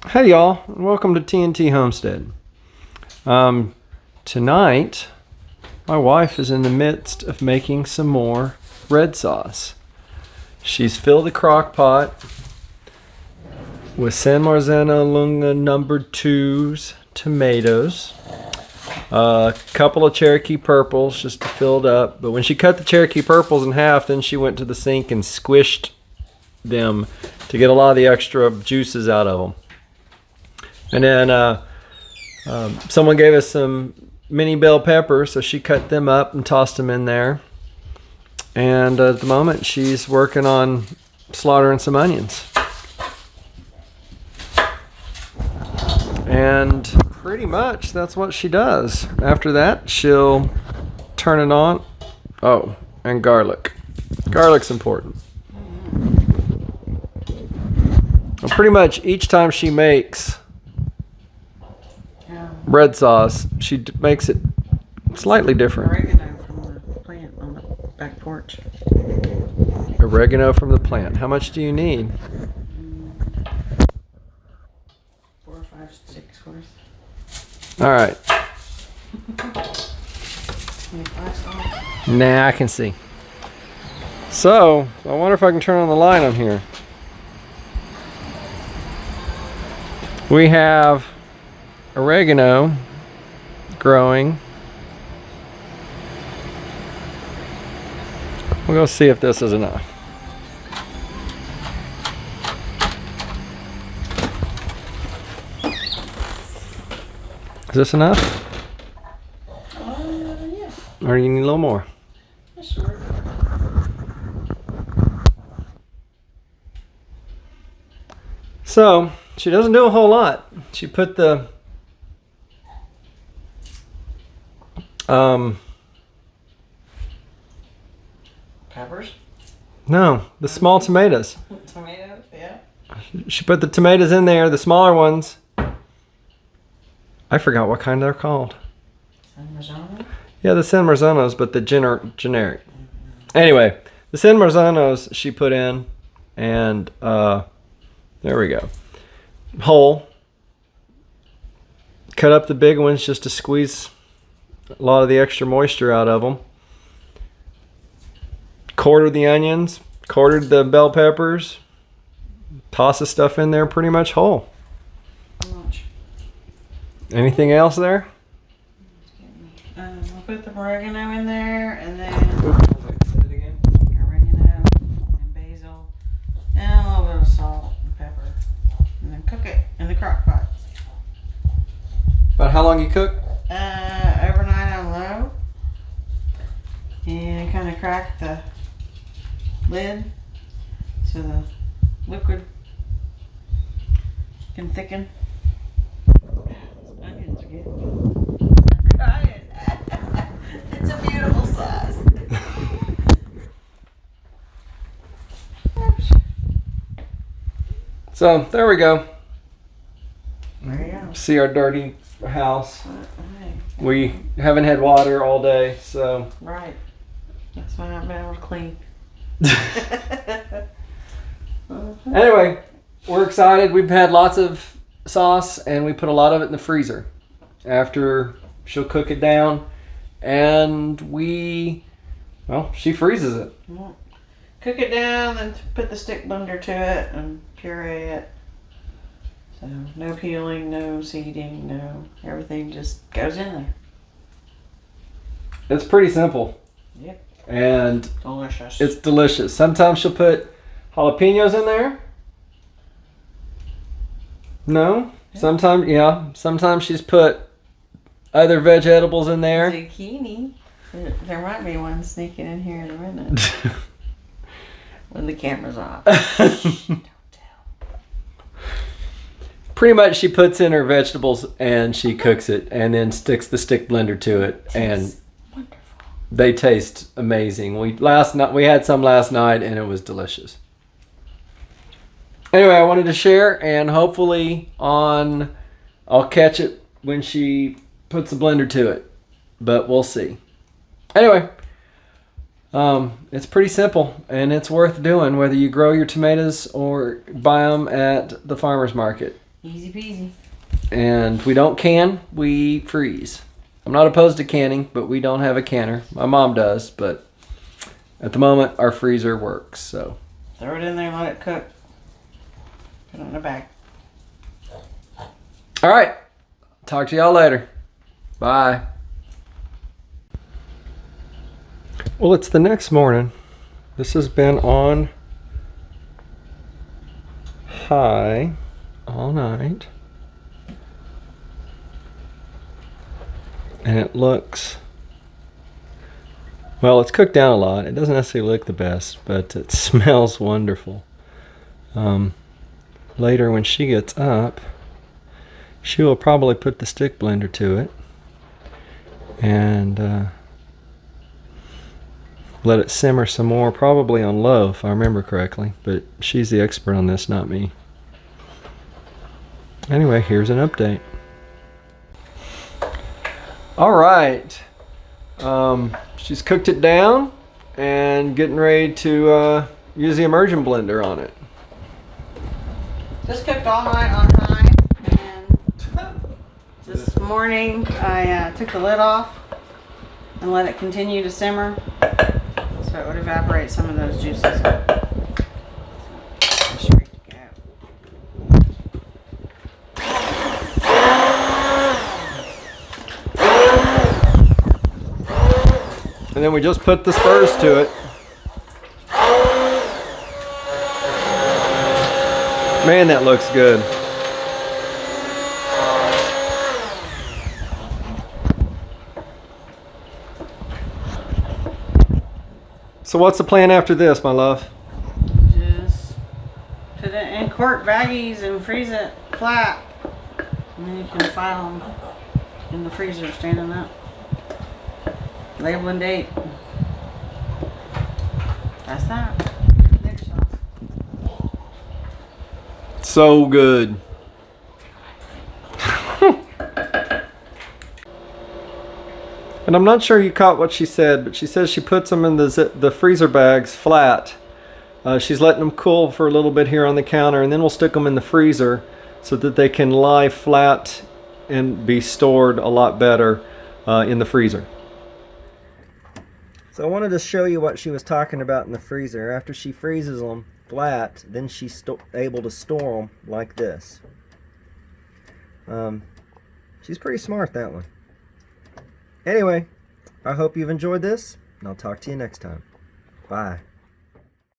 Hey y'all, and welcome to TNT Homestead. Tonight, my wife is in the midst of making some more red sauce. She's filled the crock pot with San Marzano Lunga number 2's tomatoes, a couple of Cherokee purples just to fill it up. But when she cut the Cherokee purples in half, then she went to the sink and squished them to get a lot of the extra juices out of them. And then someone gave us some mini bell peppers, so she cut them up and tossed them in there. And at the moment, she's working on slaughtering some onions. And pretty much that's what she does. After that, she'll turn it on. Oh, and garlic. Garlic's important. Well, pretty much each time she makes red sauce, she makes it slightly different. Oregano from the plant on the back porch. Oregano from the plant. How much do you need? 4 or 5 sticks worth. All right. Any glass on? Nah, I can see. So, I wonder if I can turn on the light on here. We have oregano growing. We'll go see if this is enough. Is this enough? Yeah. Or do you need a little more? Sure. So, she doesn't do a whole lot. She put the Peppers? no, the small tomatoes. Tomatoes, yeah. She put the tomatoes in there, the smaller ones. I forgot what kind they're called. San Marzano? Yeah, the San Marzanos, but the generic. Anyway, the San Marzanos she put in, and there we go. Whole. Cut up the big ones just to squeeze a lot of the extra moisture out of them. Quartered the onions, quartered the bell peppers, toss the stuff in there pretty much whole. How much? Anything else there? We'll put the oregano in there, and then Say it again. oregano and basil, and a little bit of salt and pepper. And then cook it in the crock pot. About how long you cook? Overnight on low. And kind of crack the lid so the liquid can thicken. Onions are good. I'm crying. It's a beautiful sauce. So there we go. There you go. See our dirty house. Hey. We haven't had water all day, so Right. That's why I've been able to clean. anyway, we're excited. We've had lots of sauce, and we put a lot of it in the freezer. After she'll cook it down, and she freezes it. Cook it down, then put the stick blender to it and puree it. So no peeling, no seeding, no everything just goes in there. It's pretty simple. Yep. And Delicious. it's delicious. Sometimes she'll put jalapenos in there. No? Yeah. Sometimes, yeah. Sometimes she's put other vegetables in there. Zucchini. There might be one sneaking in here in a minute when the camera's off. Shh, don't tell. Pretty much she puts in her vegetables and she cooks it and then sticks the stick blender to it, and Wonderful. they taste amazing. We had some last night and it was delicious. Anyway, I wanted to share, and hopefully I'll catch it when she puts the blender to it, but we'll see. Anyway, it's pretty simple and it's worth doing, whether you grow your tomatoes or buy them at the farmer's market. Easy peasy. And we don't can, we freeze. I'm not opposed to canning, but we don't have a canner. My mom does, but at the moment our freezer works, so. Throw it in there and let it cook. Put it in a bag. All right, talk to y'all later. Bye. Well, it's the next morning. This has been on high all night. And it looks, well, it's cooked down a lot. It doesn't necessarily look the best, but it smells wonderful. Later when she gets up, she will probably put the stick blender to it and let it simmer some more, probably on low if I remember correctly, but she's the expert on this, not me. Anyway, here's an update. All right, she's cooked it down and getting ready to use the immersion blender on it. Just cooked all night on high, and this morning I took the lid off and let it continue to simmer so it would evaporate some of those juices. It's ready to go. And then we just put the spurs to it. Man, that looks good. So what's the plan after this, my love? Just put it in quart veggies and freeze it flat. And then you can file them in the freezer standing up. Label and date. That's that. Next sauce. So good. And I'm not sure you caught what she said, but she says she puts them in the freezer bags flat. She's letting them cool for a little bit here on the counter, and then we'll stick them in the freezer so that they can lie flat and be stored a lot better in the freezer. So I wanted to show you what she was talking about in the freezer. After she freezes them flat, then she's able to store them like this. She's pretty smart, that one. Anyway, I hope you've enjoyed this, and I'll talk to you next time. Bye.